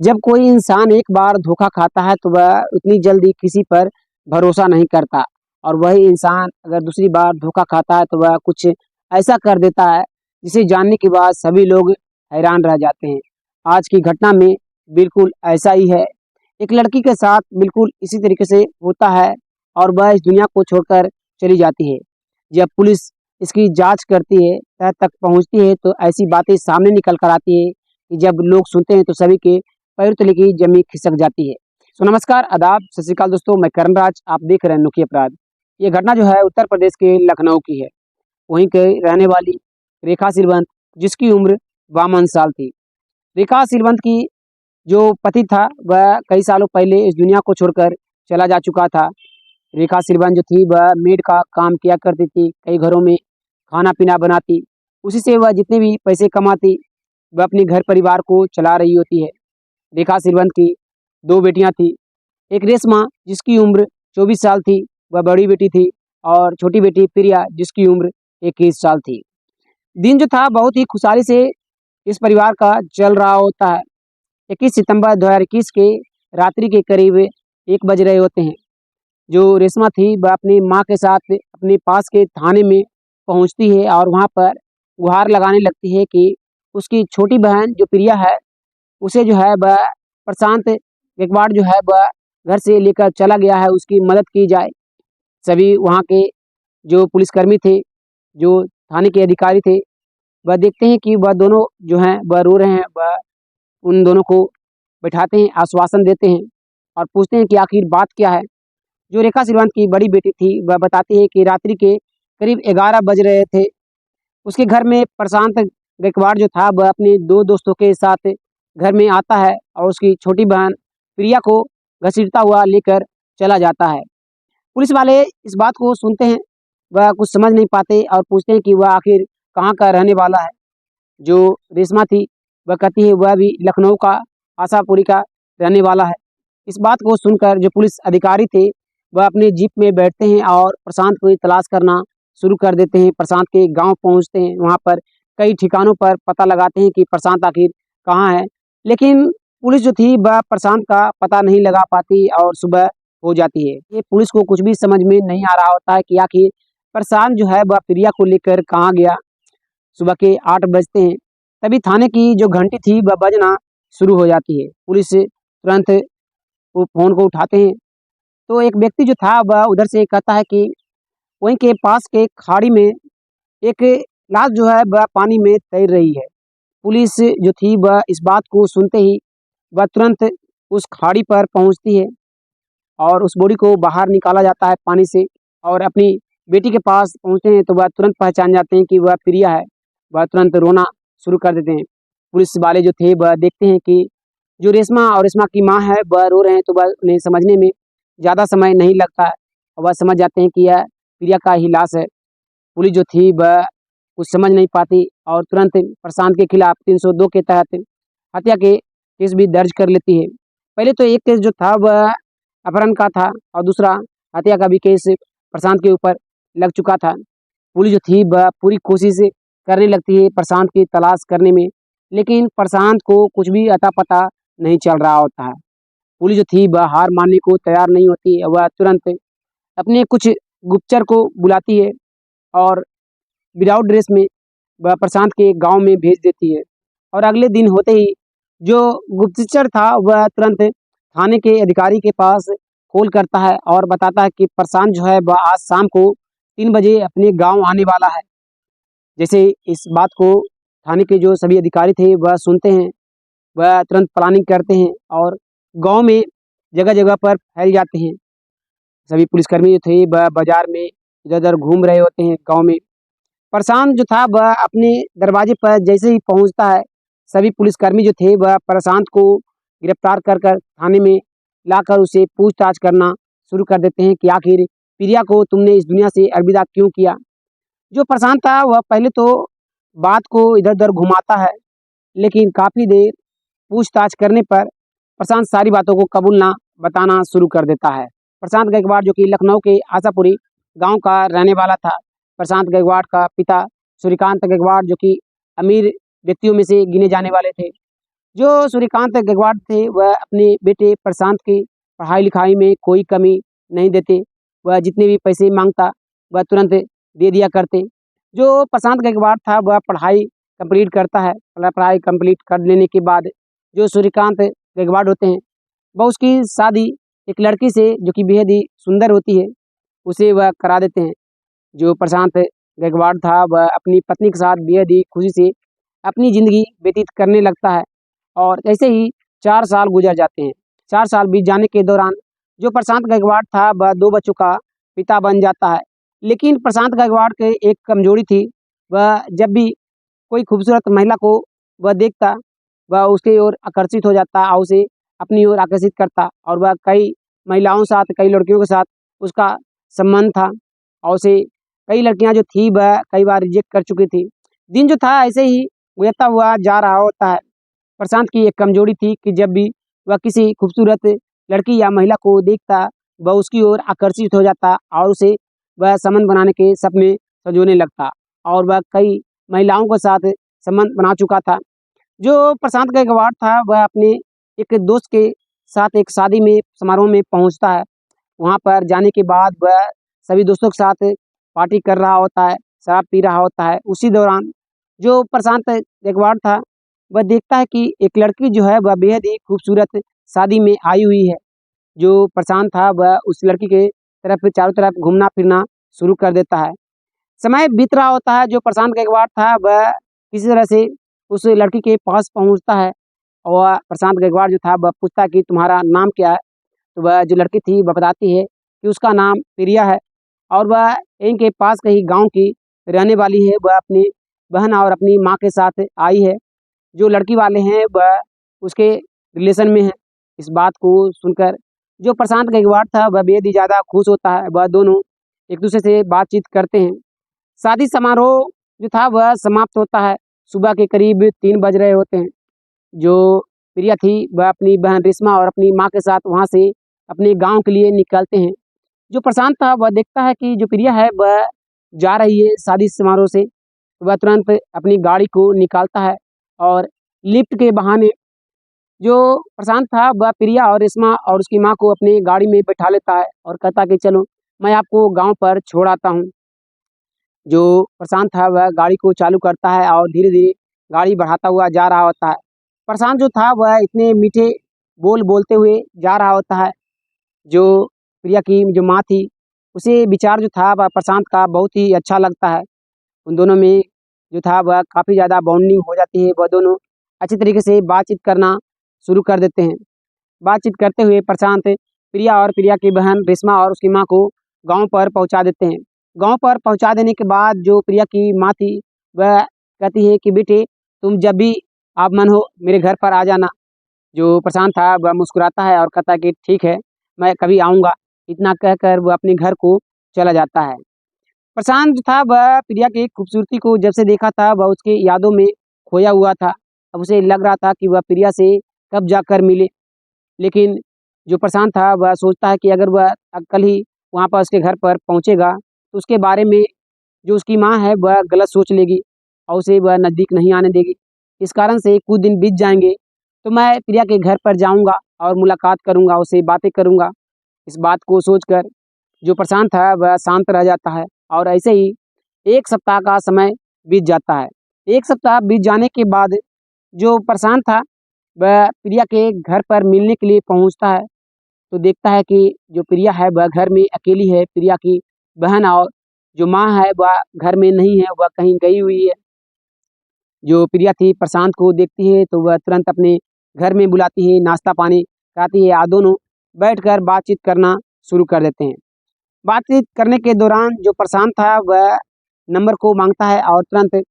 जब कोई इंसान एक बार धोखा खाता है तो वह उतनी जल्दी किसी पर भरोसा नहीं करता और वही इंसान अगर दूसरी बार धोखा खाता है तो वह कुछ ऐसा कर देता है जिसे जानने के बाद सभी लोग हैरान रह जाते हैं। आज की घटना में बिल्कुल ऐसा ही है। एक लड़की के साथ बिल्कुल इसी तरीके से होता है और वह इस दुनिया को छोड़कर चली जाती है। जब पुलिस इसकी जांच करती है, तह तक पहुंचती है तो ऐसी बातें सामने निकल कर आती है कि जब लोग सुनते हैं तो सभी के पैर तले की जमीन खिसक जाती है। नमस्कार, आदाब, सत श्री अकाल दोस्तों, मैं करणराज, आप देख रहे हैं अनोखी अपराध। ये घटना जो है उत्तर प्रदेश के लखनऊ की है। वहीं के रहने वाली रेखा सिलवंत, जिसकी उम्र 52 साल थी। रेखा सिलवंत की जो पति था वह कई सालों पहले इस दुनिया को छोड़कर चला जा चुका था। रेखा सिलवंत जो थी वह मेड का काम किया करती थी, कई घरों में खाना पीना बनाती, उसी से वह जितने भी पैसे कमाती वह अपने घर परिवार को चला रही होती है। रेखा सिलवंत की 2 बेटियां थी। एक रेशमा जिसकी उम्र 24 साल थी, वह बड़ी बेटी थी, और छोटी बेटी प्रिया जिसकी उम्र 21 साल थी। दिन जो था बहुत ही खुशहाली से इस परिवार का चल रहा होता है। 21 सितंबर 2021 के रात्रि के करीब 1 बज रहे होते हैं। जो रेशमा थी वह अपनी माँ के साथ अपने पास के थाने में पहुँचती है और वहाँ पर गुहार लगाने लगती है कि उसकी छोटी बहन जो प्रिया है उसे जो है वह प्रशांत गायकवाड़ जो है वह घर से लेकर चला गया है, उसकी मदद की जाए। सभी वहाँ के जो पुलिसकर्मी थे, जो थाने के अधिकारी थे, वह देखते हैं कि वह दोनों जो हैं वह रो रहे हैं। वह उन दोनों को बैठाते हैं, आश्वासन देते हैं और पूछते हैं कि आखिर बात क्या है। जो रेखा सिलवंत की बड़ी बेटी थी वह बताती है कि रात्रि के करीब 11 बज रहे थे। उसके घर में प्रशांत गायकवाड़ जो था वह अपने 2 दोस्तों के साथ घर में आता है और उसकी छोटी बहन प्रिया को घसीटता हुआ लेकर चला जाता है। पुलिस वाले इस बात को सुनते हैं, वह कुछ समझ नहीं पाते और पूछते हैं कि वह आखिर कहाँ का रहने वाला है। जो रेशमा थी वह कहती है वह भी लखनऊ का आशापुरी का रहने वाला है। इस बात को सुनकर जो पुलिस अधिकारी थे वह अपने जीप में बैठते हैं और प्रशांत को तलाश करना शुरू कर देते हैं। प्रशांत के गांव पहुंचते हैं, वहां पर कई ठिकानों पर पता लगाते हैं कि प्रशांत आखिर कहाँ है, लेकिन पुलिस जो थी वह प्रशांत का पता नहीं लगा पाती और सुबह हो जाती है। ये पुलिस को कुछ भी समझ में नहीं आ रहा होता है कि आखिर प्रशांत जो है वह प्रिया को लेकर कहाँ गया। सुबह के 8 बजते हैं, तभी थाने की जो घंटी थी वह बजना शुरू हो जाती है। पुलिस तुरंत वो फ़ोन को उठाते हैं तो एक व्यक्ति जो था वह उधर से कहता है कि वहीं के पास के खाड़ी में एक लाश जो है वह पानी में तैर रही है। पुलिस जो थी वह इस बात को सुनते ही वह तुरंत उस खाड़ी पर पहुंचती है और उस बॉडी को बाहर निकाला जाता है पानी से और अपनी बेटी के पास पहुंचते हैं तो वह तुरंत पहचान जाते हैं कि वह प्रिया है। वह तुरंत रोना शुरू कर देते हैं। पुलिस वाले जो थे वह देखते हैं कि जो रेशमा और रेशमा की माँ है वह रो रहे हैं, तो वह उन्हें समझने में ज़्यादा समय नहीं लगता है और वह समझ जाते हैं कि यह प्रिया का ही लाश है। पुलिस जो थी वह कुछ समझ नहीं पाती और तुरंत प्रशांत के खिलाफ 302 के तहत हत्या के केस भी दर्ज कर लेती है। पहले तो एक केस जो था वह अपहरण का था और दूसरा हत्या का भी केस प्रशांत के ऊपर लग चुका था। पुलिस जो थी वह पूरी कोशिश करने लगती है प्रशांत की तलाश करने में, लेकिन प्रशांत को कुछ भी अता पता नहीं चल रहा होता है। पुलिस जो थी वह हार मानने को तैयार नहीं होती है। वह तुरंत अपने कुछ गुप्तचर को बुलाती है और विदाउट ड्रेस में वह प्रशांत के गांव में भेज देती है। और अगले दिन होते ही जो गुप्तचर था वह तुरंत थाने के अधिकारी के पास कॉल करता है और बताता है कि प्रशांत जो है वह आज शाम को 3 बजे अपने गांव आने वाला है। जैसे इस बात को थाने के जो सभी अधिकारी थे वह सुनते हैं, वह तुरंत प्लानिंग करते हैं और गांव में जगह जगह पर फैल जाते हैं। सभी पुलिसकर्मी जो थे वह बाजार में इधर उधर घूम रहे होते हैं गांव में। प्रशांत जो था वह अपने दरवाजे पर जैसे ही पहुंचता है, सभी पुलिसकर्मी जो थे वह प्रशांत को गिरफ्तार कर कर थाने में लाकर उसे पूछताछ करना शुरू कर देते हैं कि आखिर प्रिया को तुमने इस दुनिया से अलविदा क्यों किया। जो प्रशांत था वह पहले तो बात को इधर उधर घुमाता है, लेकिन काफ़ी देर पूछताछ करने पर प्रशांत सारी बातों को कबूलना बताना शुरू कर देता है। प्रशांत गायकवाड़ जो कि लखनऊ के आशापुरी गांव का रहने वाला था। प्रशांत गायकवाड़ का पिता सूर्यकांत गायकवाड़ जो कि अमीर व्यक्तियों में से गिने जाने वाले थे। जो सूर्यकांत गायकवाड़ थे वह अपने बेटे प्रशांत की पढ़ाई लिखाई में कोई कमी नहीं देते। वह जितने भी पैसे मांगता वह तुरंत दे दिया करते। जो प्रशांत गायकवाड़ था वह पढ़ाई कंप्लीट करता है। पढ़ाई कंप्लीट कर लेने के बाद जो सूर्यकांत गायकवाड़ होते हैं वह उसकी शादी एक लड़की से जो कि बेहद ही सुंदर होती है उसे वह करा देते हैं। जो प्रशांत गायकवाड़ था वह अपनी पत्नी के साथ बेहद ही खुशी से अपनी ज़िंदगी व्यतीत करने लगता है और ऐसे ही 4 साल गुजर जाते हैं। 4 साल बीत जाने के दौरान जो प्रशांत गायकवाड़ था वह 2 बच्चों का पिता बन जाता है। लेकिन प्रशांत गायकवाड़ के एक कमजोरी थी, वह जब भी कोई खूबसूरत महिला को वह देखता, वह उसकी ओर आकर्षित हो जाता और उसे अपनी ओर आकर्षित करता और वह कई महिलाओं के साथ, कई लड़कियों के साथ उसका संबंध था और उसे कई लड़कियां जो थी वह कई बार रिजेक्ट कर चुकी थी। दिन जो था ऐसे ही गुजरता हुआ जा रहा होता है। प्रशांत की एक कमजोरी थी कि जब भी वह किसी खूबसूरत लड़की या महिला को देखता, वह उसकी ओर आकर्षित हो जाता और उसे वह संबंध बनाने के सपने संजोने लगता और वह कई महिलाओं के साथ संबंध बना चुका था। जो प्रशांत गायकवाड़ था वह अपने एक दोस्त के साथ एक शादी में समारोह में पहुंचता है। वहां पर जाने के बाद वह सभी दोस्तों के साथ पार्टी कर रहा होता है, शराब पी रहा होता है। उसी दौरान जो प्रशांत गायकवाड़ था वह देखता है कि एक लड़की जो है वह बेहद ही खूबसूरत शादी में आई हुई है। जो प्रशांत था वह उस लड़की के तरफ चारों तरफ घूमना फिरना शुरू कर देता है। समय बीत रहा होता है। जो प्रशांत गायकवाड़ था वह किसी तरह से उस लड़की के पास पहुंचता है और प्रशांत गायकवाड़ जो था वह पूछता है कि तुम्हारा नाम क्या है? तो वह जो लड़की थी वह बताती है कि उसका नाम प्रिया है और वह यहीं के पास कहीं गांव की रहने वाली है। वह अपनी बहन और अपनी माँ के साथ आई है। जो लड़की वाले हैं वह उसके रिलेशन में हैं। इस बात को सुनकर जो प्रशांत गायकवाड़ था वह बेहद ही ज़्यादा खुश होता है। वह दोनों एक दूसरे से बातचीत करते हैं। शादी समारोह जो था वह समाप्त होता है। सुबह के करीब 3 बज रहे होते हैं। जो प्रिया थी वह अपनी बहन रेशमा और अपनी माँ के साथ वहाँ से अपने गाँव के लिए निकलते हैं। जो प्रशांत था वह देखता है कि जो प्रिया है वह जा रही है शादी समारोह से। वह तुरंत अपनी गाड़ी को निकालता है और लिफ्ट के बहाने जो प्रशांत था वह प्रिया और रेशमा और उसकी माँ को अपनी गाड़ी में बैठा लेता है और कहता है कि चलो मैं आपको गाँव पर छोड़ आता हूँ। जो प्रशांत था वह गाड़ी को चालू करता है और धीरे-धीरे गाड़ी बढ़ाता हुआ जा रहा होता है। प्रशांत जो था वह इतने मीठे बोल बोलते हुए जा रहा होता है। जो प्रिया की जो माँ थी, उसे विचार जो था वह प्रशांत का बहुत ही अच्छा लगता है। उन दोनों में जो था वह काफ़ी ज़्यादा बॉन्डिंग हो जाती है। वह दोनों अच्छी तरीके से बातचीत करना शुरू कर देते हैं। बातचीत करते हुए प्रशांत प्रिया और प्रिया की बहन रेशमा और उसकी माँ को गाँव पर पहुँचा देते हैं। गाँव पर पहुँचा देने के बाद जो प्रिया की माँ थी, वह कहती है कि बेटे तुम जब भी आप मन हो मेरे घर पर आ जाना। जो प्रशांत था वह मुस्कुराता है और कहता है कि ठीक है, मैं कभी आऊँगा। इतना कहकर वह अपने घर को चला जाता है। प्रशांत जो था वह प्रिया की खूबसूरती को जब से देखा था वह उसकी यादों में खोया हुआ था। अब उसे लग रहा था कि वह प्रिया से कब जाकर मिले। लेकिन जो प्रशांत था वह सोचता है कि अगर वह कल ही वहाँ पर उसके घर पर पहुँचेगा तो उसके बारे में जो उसकी माँ है वह गलत सोच लेगी और उसे वह नज़दीक नहीं आने देगी। इस कारण से कुछ दिन बीत जाएँगे तो मैं प्रिया के घर पर जाऊँगा और मुलाकात करूँगा, उससे बातें करूँगा। इस बात को सोचकर जो प्रशांत है वह शांत रह जाता है और ऐसे ही 1 सप्ताह का समय बीत जाता है। 1 सप्ताह बीत जाने के बाद जो प्रशांत था वह प्रिया के घर पर मिलने के लिए पहुँचता है। तो देखता है कि जो प्रिया है वह घर में अकेली है। प्रिया की बहन और जो माँ है वह घर में नहीं है, वह कहीं गई हुई है। जो प्रिया थी प्रशांत को देखती है तो वह तुरंत अपने घर में बुलाती है, नाश्ता पानी कराती है। दोनों बैठकर बातचीत करना शुरू कर देते हैं। बातचीत करने के दौरान जो प्रशांत था वह नंबर को माँगता है और तुरंत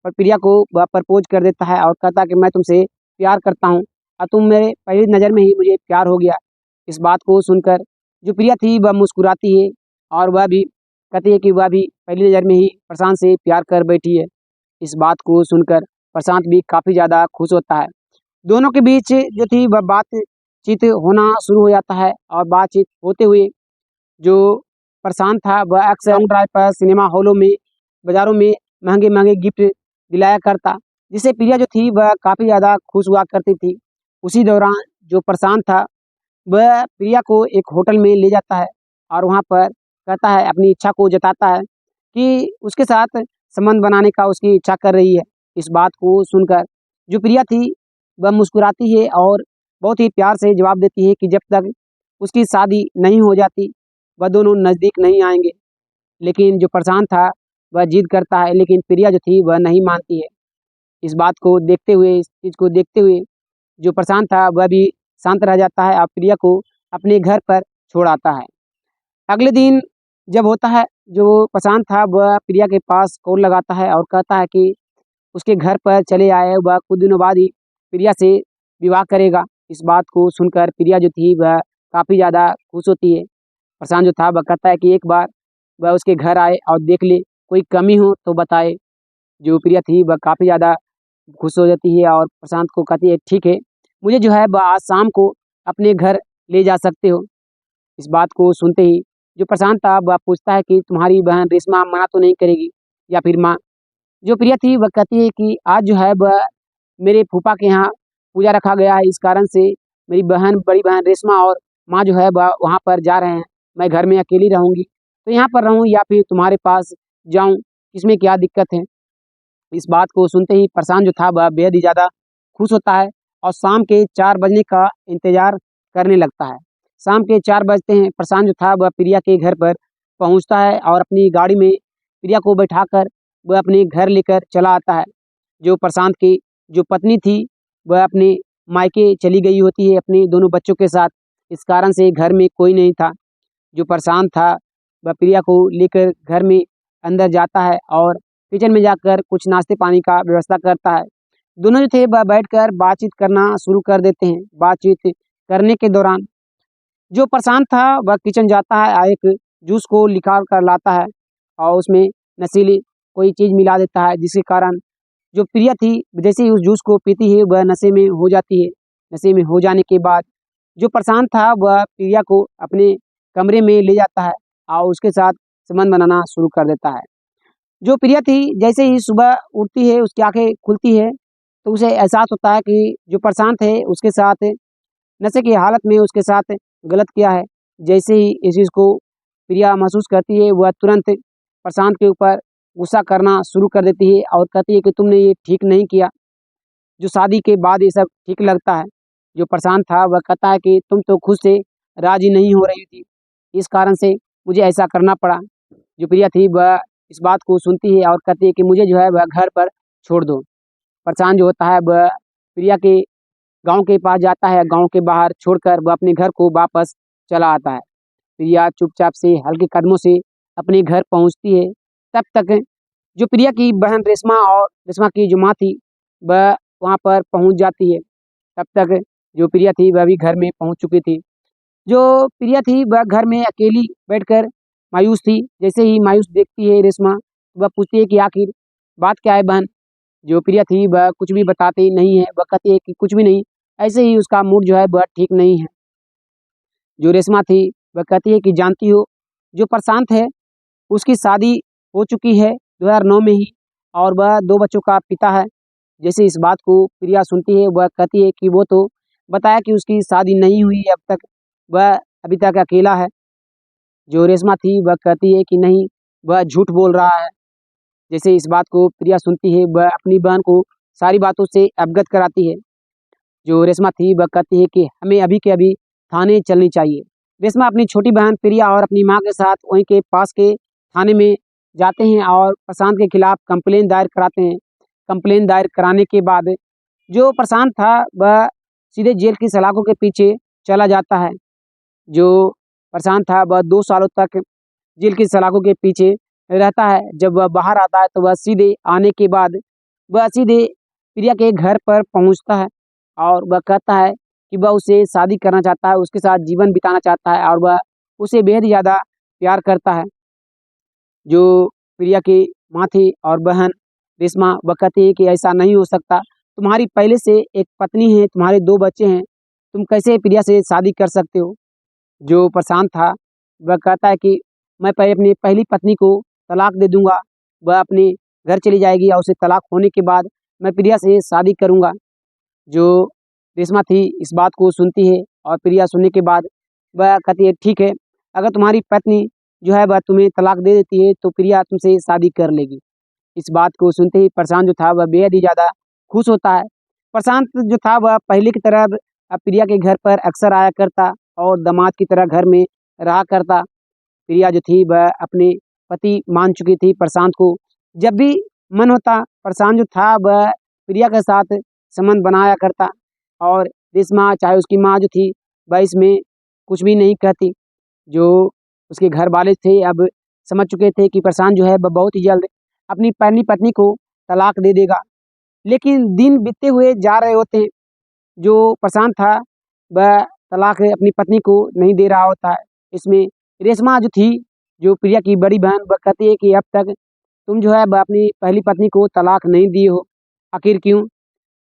प्रिया को वह प्रपोज़ कर देता है और कहता है कि मैं तुमसे प्यार करता हूँ और तुम मेरे पहली नज़र में ही मुझे प्यार हो गया। इस बात को सुनकर जो प्रिया थी वह मुस्कुराती है और वह भी कहती है कि वह भी पहली नज़र में ही प्रशांत से प्यार कर बैठी है। इस बात को सुनकर प्रशांत भी काफ़ी ज़्यादा खुश होता है। दोनों के बीच जो थी वह बातचीत होना शुरू हो जाता है और बातचीत होते हुए जो प्रशांत था वह अक्सर लॉन्ग ड्राइव पर, सिनेमा हॉलों में, बाज़ारों में महँगे-महँगे गिफ्ट दिलाया करता। जिससे प्रिया जो थी वह काफ़ी ज़्यादा खुश हुआ करती थी। उसी दौरान जो प्रशांत था वह प्रिया को एक होटल में ले जाता है और वहाँ पर कहता है, अपनी इच्छा को जताता है कि उसके साथ संबंध बनाने का उसकी इच्छा कर रही है। इस बात को सुनकर जो प्रिया थी वह मुस्कुराती है और बहुत ही प्यार से जवाब देती है कि जब तक उसकी शादी नहीं हो जाती वह दोनों नज़दीक नहीं आएँगे। लेकिन जो प्रशांत था वह ज़िद करता है, लेकिन प्रिया जो थी वह नहीं मानती है। इस बात को देखते हुए, इस चीज़ को देखते हुए जो प्रशांत था वह भी शांत रह जाता है और प्रिया को अपने घर पर छोड़ आता है। अगले दिन जब होता है, जो प्रशांत था वह प्रिया के पास कॉल लगाता है और कहता है कि उसके घर पर चले आए, वह कुछ दिनों बाद ही प्रिया से विवाह करेगा। इस बात को सुनकर प्रिया जो थी वह काफ़ी ज़्यादा खुश होती है। प्रशांत जो था वह कहता है कि एक बार वह उसके घर आए और देख ले, कोई कमी हो तो बताए। जो प्रिया थी वह काफ़ी ज़्यादा खुश हो जाती है और प्रशांत को कहती है, ठीक है, मुझे जो है वह आज शाम को अपने घर ले जा सकते हो। इस बात को सुनते ही जो प्रशांत था वह पूछता है कि तुम्हारी बहन रेशमा मना तो नहीं करेगी या फिर माँ? जो प्रिया थी वह कहती है कि आज जो है वह मेरे फूफा के यहाँ पूजा रखा गया है, इस कारण से मेरी बहन, बड़ी बहन रेशमा और माँ जो है वह वहाँ पर जा रहे हैं। मैं घर में अकेली रहूँगी, तो यहाँ पर रहूँ या फिर तुम्हारे पास जाऊँ, इसमें क्या दिक्कत है? इस बात को सुनते ही प्रशांत जो था वह बेहद ही ज़्यादा खुश होता है और शाम के 4 बजने का इंतज़ार करने लगता है। शाम के 4 बजते हैं, प्रशांत जो था वह प्रिया के घर पर पहुँचता है और अपनी गाड़ी में प्रिया को बैठाकर वह अपने घर लेकर चला आता है। जो प्रशांत की जो पत्नी थी वह अपने मायके चली गई होती है अपने दोनों बच्चों के साथ। इस कारण से घर में कोई नहीं था। जो प्रशांत था वह प्रिया को लेकर घर में अंदर जाता है और किचन में जाकर कुछ नाश्ते पानी का व्यवस्था करता है। दोनों जो थे वह बैठकर बातचीत करना शुरू कर देते हैं। बातचीत करने के दौरान जो प्रशांत था वह किचन जाता है और एक जूस को निकाल कर लाता है और उसमें नशीली कोई चीज़ मिला देता है, जिसके कारण जो प्रिया थी जैसे ही उस जूस को पीती है वह नशे में हो जाती है। नशे में हो जाने के बाद जो प्रशांत था वह प्रिया को अपने कमरे में ले जाता है और उसके साथ संबंध बनाना शुरू कर देता है। जो प्रिया थी जैसे ही सुबह उठती है, उसकी आँखें खुलती है, तो उसे एहसास होता है कि जो प्रशांत है उसके साथ नशे की हालत में उसके साथ गलत किया है। जैसे ही इस चीज़ को प्रिया महसूस करती है, वह तुरंत प्रशांत के ऊपर गुस्सा करना शुरू कर देती है और कहती है कि तुमने ये ठीक नहीं किया, जो शादी के बाद ये सब ठीक लगता है। जो प्रशांत था वह कहता है कि तुम तो खुद से राज़ी नहीं हो रही थी, इस कारण से मुझे ऐसा करना पड़ा। जो प्रिया थी वह इस बात को सुनती है और कहती है कि मुझे जो है वह घर पर छोड़ दो। प्रशांत जो होता है वह प्रिया के गाँव के पास जाता है, गाँव के बाहर छोड़कर वह अपने घर को वापस चला आता है। प्रिया चुपचाप से हल्के कदमों से अपने घर पहुँचती है। तब तक जो प्रिया की बहन रेशमा और रेशमा की जो माँ थी वह वहाँ पर पहुँच जाती है। तब तक जो प्रिया थी वह भी घर में पहुँच चुकी थी। जो प्रिया थी वह घर में अकेली बैठकर मायूस थी। जैसे ही मायूस देखती है रेशमा, वह पूछती है कि आखिर बात क्या है बहन? जो प्रिया थी वह कुछ भी बताती नहीं है, वह कहती है कि कुछ भी नहीं, ऐसे ही उसका मूड जो है वह ठीक नहीं है। जो रेशमा थी वह कहती है कि जानती हो, जो प्रशांत है उसकी शादी हो चुकी है 2009 में ही और वह 2 बच्चों का पिता है। जैसे इस बात को प्रिया सुनती है, वह कहती है कि वो तो बताया कि उसकी शादी नहीं हुई है अब तक, वह अभी तक अकेला है। जो रेशमा थी वह कहती है कि नहीं, वह झूठ बोल रहा है। जैसे इस बात को प्रिया सुनती है, वह अपनी बहन को सारी बातों से अवगत कराती है। जो रेशमा थी वह कहती है कि हमें अभी के अभी थाने चलनी चाहिए। रेशमा अपनी छोटी बहन प्रिया और अपनी माँ के साथ वहीं के पास के थाने में जाते हैं और प्रशांत के खिलाफ कंप्लेन दायर कराते हैं। कंप्लेन दायर कराने के बाद जो प्रशांत था वह सीधे जेल की सलाखों के पीछे चला जाता है। जो प्रशांत था वह 2 सालों तक जेल की सलाखों के पीछे रहता है। जब वह बाहर आता है तो वह सीधे आने के बाद वह सीधे प्रिया के घर पर पहुंचता है और वह कहता है कि वह उससे शादी करना चाहता है, उसके साथ जीवन बिताना चाहता है और वह उसे बेहद ही ज़्यादा प्यार करता है। जो प्रिया की माँ थी और बहन रेशमा, वह कहती है कि ऐसा नहीं हो सकता, तुम्हारी पहले से एक पत्नी है, तुम्हारे 2 बच्चे हैं, तुम कैसे प्रिया से शादी कर सकते हो? जो प्रशांत था वह कहता है कि मैं पहले अपनी पहली पत्नी को तलाक दे दूँगा, वह अपने घर चली जाएगी और उसे तलाक होने के बाद मैं प्रिया से शादी करूँगा। जो रेशमा थी इस बात को सुनती है और प्रिया सुनने के बाद वह कहती है ठीक है, अगर तुम्हारी पत्नी जो है वह तुम्हें तलाक दे देती है तो प्रिया तुमसे शादी कर लेगी। इस बात को सुनते ही प्रशांत जो था वह बेहद ही ज़्यादा खुश होता है। प्रशांत जो था वह पहले की तरह अब प्रिया के घर पर अक्सर आया करता और दामाद की तरह घर में रहा करता। प्रिया जो थी वह अपने पति मान चुकी थी प्रशांत को। जब भी मन होता प्रशांत जो था वह प्रिया के साथ संबंध बनाया करता और रेशमा चाहे उसकी माँ जो थी वह इसमें कुछ भी नहीं कहती। जो उसके घर वाले थे अब समझ चुके थे कि प्रशांत जो है वह बहुत ही जल्द अपनी पहली पत्नी को तलाक दे देगा। लेकिन दिन बीतते हुए जा रहे होते हैं। जो प्रशांत था वह तलाक अपनी पत्नी को नहीं दे रहा होता है। इसमें रेशमा जो थी, जो प्रिया की बड़ी बहन, वह कहती है कि अब तक तुम जो है वह अपनी पहली पत्नी को तलाक नहीं दिए हो, आखिर क्यों?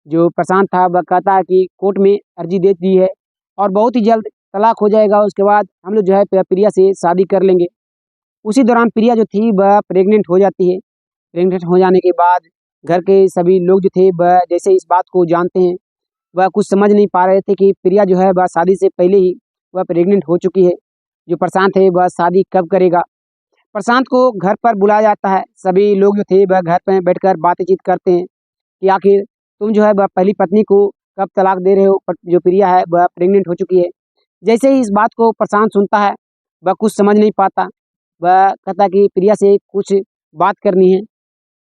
जो प्रशांत था वह कहता है कि कोर्ट में अर्जी दे दी है और बहुत ही जल्द तलाक हो जाएगा, उसके बाद हम लोग जो है प्रिया से शादी कर लेंगे। उसी दौरान प्रिया जो थी वह प्रेग्नेंट हो जाती है। प्रेग्नेंट हो जाने के बाद घर के सभी लोग जो थे वह जैसे इस बात को जानते हैं, वह कुछ समझ नहीं पा रहे थे कि प्रिया जो है वह शादी से पहले ही वह प्रेग्नेंट हो चुकी है। जो प्रशांत है वह शादी कब करेगा? प्रशांत को घर पर बुलाया जाता है। सभी लोग जो थे वह घर पर बैठकर बातचीत करते हैं कि आखिर तुम जो है वह पहली पत्नी को कब तलाक दे रहे हो? जो प्रिया है वह प्रेग्नेंट हो चुकी है। जैसे ही इस बात को प्रशांत सुनता है वह कुछ समझ नहीं पाता। वह कहता है कि प्रिया से कुछ बात करनी है।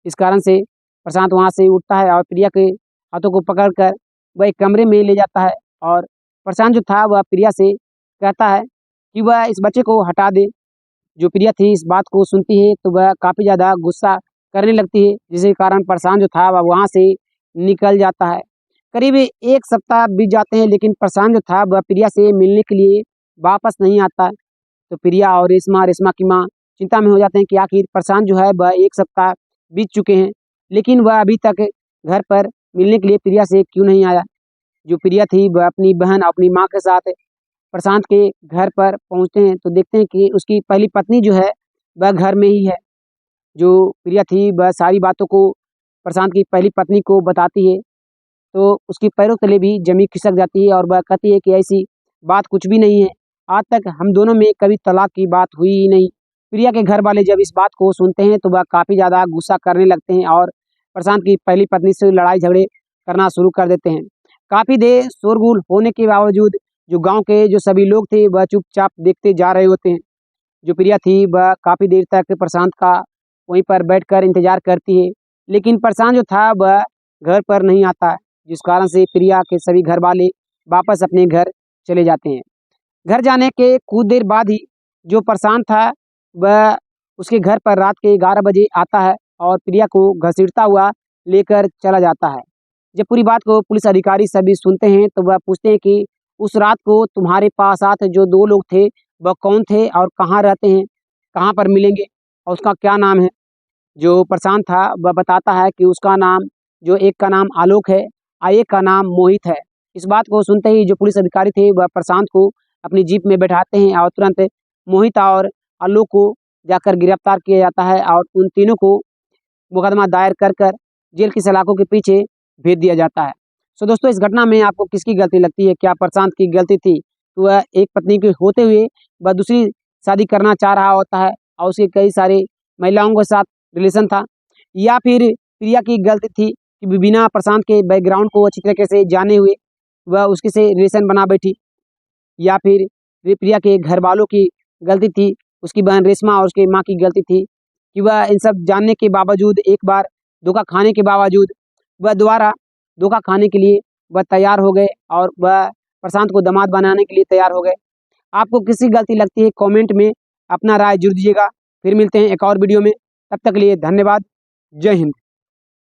इस कारण से प्रशांत वहाँ से उठता है और प्रिया के हाथों को पकड़कर वह एक कमरे में ले जाता है और प्रशांत जो था वह प्रिया से कहता है कि वह इस बच्चे को हटा दे। जो प्रिया थी इस बात को सुनती है तो वह काफ़ी ज़्यादा गुस्सा करने लगती है, जिसके कारण प्रशांत जो था वह वहाँ से निकल जाता है। करीब 1 सप्ताह बीत जाते हैं लेकिन प्रशांत जो था वह प्रिया से मिलने के लिए वापस नहीं आता। तो प्रिया और रेशमा की माँ चिंता में हो जाते हैं कि आखिर प्रशांत जो है वह 1 सप्ताह बीत चुके हैं लेकिन वह अभी तक घर पर मिलने के लिए प्रिया से क्यों नहीं आया। जो प्रिया थी वह अपनी बहन अपनी माँ के साथ प्रशांत के घर पर पहुँचते हैं तो देखते हैं कि उसकी पहली पत्नी जो है वह घर में ही है। जो प्रिया थी वह सारी बातों को प्रशांत की पहली पत्नी को बताती है तो उसके पैरों तले भी ज़मीन खिसक जाती है और वह कहती है कि ऐसी बात कुछ भी नहीं है, आज तक हम दोनों में कभी तलाक की बात हुई ही नहीं। प्रिया के घर वाले जब इस बात को सुनते हैं तो वह काफ़ी ज़्यादा गुस्सा करने लगते हैं और प्रशांत की पहली पत्नी से लड़ाई झगड़े करना शुरू कर देते हैं। काफ़ी देर शोरगुल होने के बावजूद जो गाँव के जो सभी लोग थे वह चुपचाप देखते जा रहे होते हैं। जो प्रिया थी वह काफ़ी देर तक प्रशांत का वहीं पर बैठकर इंतज़ार करती है लेकिन प्रशांत जो था वह घर पर नहीं आता है, जिस कारण से प्रिया के सभी घर वाले वापस अपने घर चले जाते हैं। घर जाने के कुछ देर बाद ही जो प्रशांत था वह उसके घर पर रात के 11 बजे आता है और प्रिया को घसीटता हुआ लेकर चला जाता है। जब पूरी बात को पुलिस अधिकारी सभी सुनते हैं तो वह पूछते हैं कि उस रात को तुम्हारे पास साथ जो 2 लोग थे वह कौन थे और कहाँ रहते हैं, कहाँ पर मिलेंगे और उसका क्या नाम है? जो प्रशांत था वह बताता है कि उसका नाम, जो एक का नाम आलोक है और एक का नाम मोहित है। इस बात को सुनते ही जो पुलिस अधिकारी थे वह प्रशांत को अपनी जीप में बैठाते हैं और तुरंत मोहित और आलोक को जाकर गिरफ्तार किया जाता है और उन तीनों को मुकदमा दायर कर जेल की सलाखों के पीछे भेज दिया जाता है। सो दोस्तों, इस घटना में आपको किसकी गलती लगती है? क्या प्रशांत की गलती थी? तो वह एक पत्नी के होते हुए वह दूसरी शादी करना चाह रहा होता है और उसके कई सारे महिलाओं के साथ रिलेशन था, या फिर प्रिया की गलती थी कि बिना प्रशांत के बैकग्राउंड को अच्छी तरीके से जाने हुए वह उसके से रिलेशन बना बैठी, या फिर प्रिया के घर वालों की गलती थी, उसकी बहन रेशमा और उसकी माँ की गलती थी कि वह इन सब जानने के बावजूद, एक बार धोखा खाने के बावजूद वह दोबारा धोखा खाने के लिए वह तैयार हो गए और वह प्रशांत को दामाद बनाने के लिए तैयार हो गए। आपको किसकी गलती लगती है कमेंट में अपना राय जरूर दीजिएगा। फिर मिलते हैं एक और वीडियो में, तब तक के लिए धन्यवाद। जय हिंद।